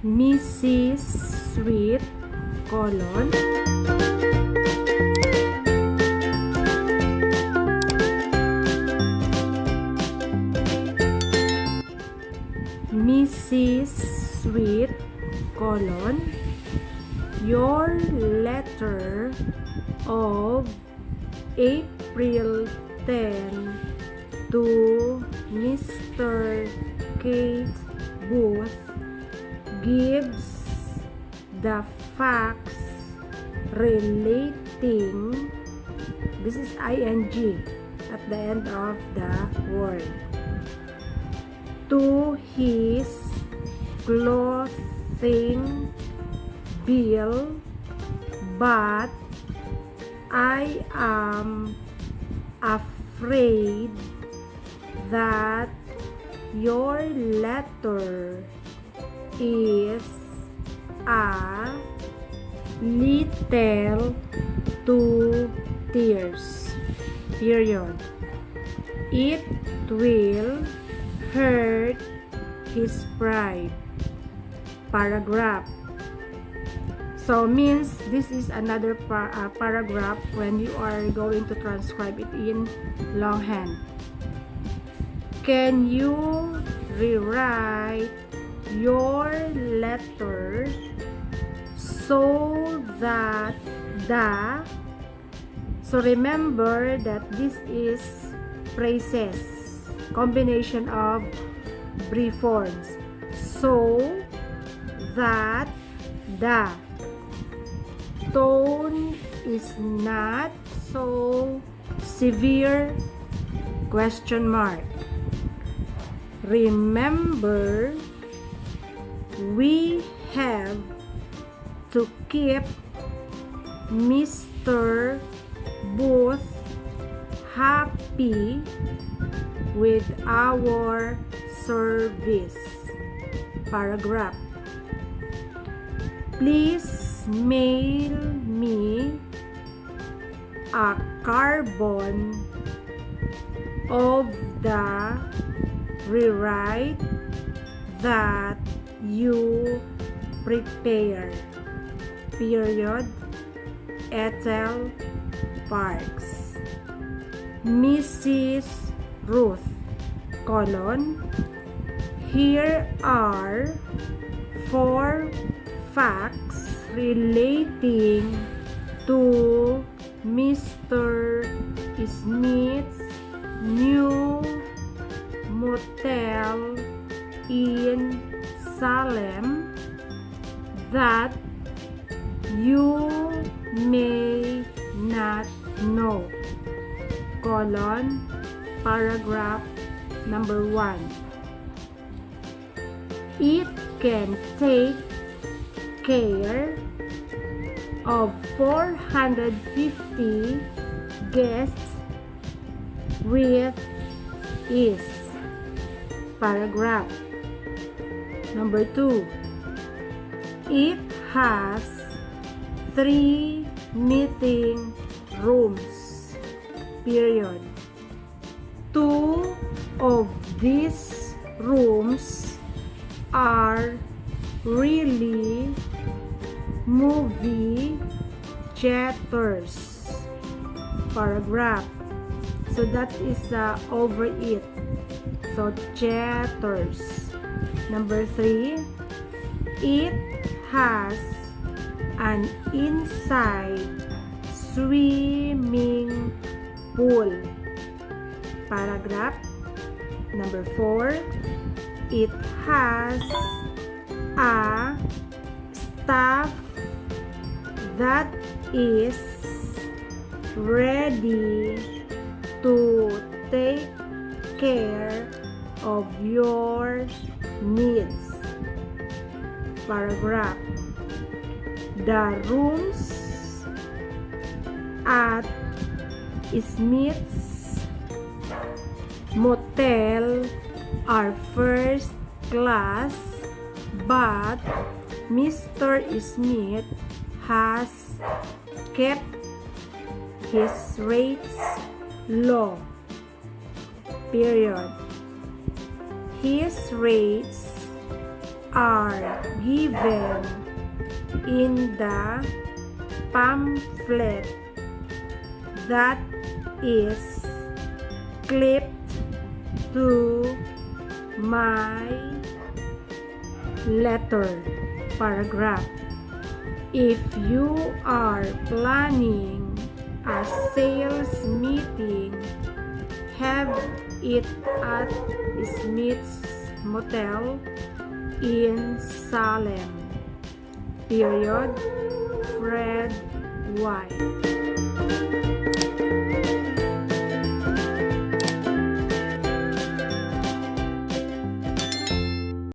Mrs. Sweet, colon, Mrs. Sweet, colon, your letter of April 10 to Mr. Kate Booth gives the facts relating, this is ing at the end of the word, to his clothing bill, but I am afraid that your letter is a little too tears, period. It will hurt his pride, paragraph. So means this is another paragraph when you are going to transcribe it in longhand. Can you rewrite your letter so that so remember that this is phrases, combination of brief forms, so that the tone is not so severe, question mark. Remember, we have to keep Mr. Booth happy with our service, paragraph. Please mail me a carbon of the rewrite that you prepare, period. Ethel Parks. Mrs. Ruth, colon, here are 4 facts relating to Mr. Smith's new motel in Salem that you may not know, colon, paragraph number 1. It can take care of 450 guests with ease, paragraph number 2. It has 3 meeting rooms, period. 2 of these rooms are really movie theaters, paragraph. So that is over it. So theaters. Number 3, it has an inside swimming pool, paragraph. Number 4, it has a staff that is ready to take care of your needs, paragraph. The rooms at Smith's motel are first class, but Mr. Smith has kept his rates low, period. His rates are given in the pamphlet that is clipped to my letter paragraph. If you are planning a sales meeting, have it at Smith's Motel in Salem. Period. Fred White.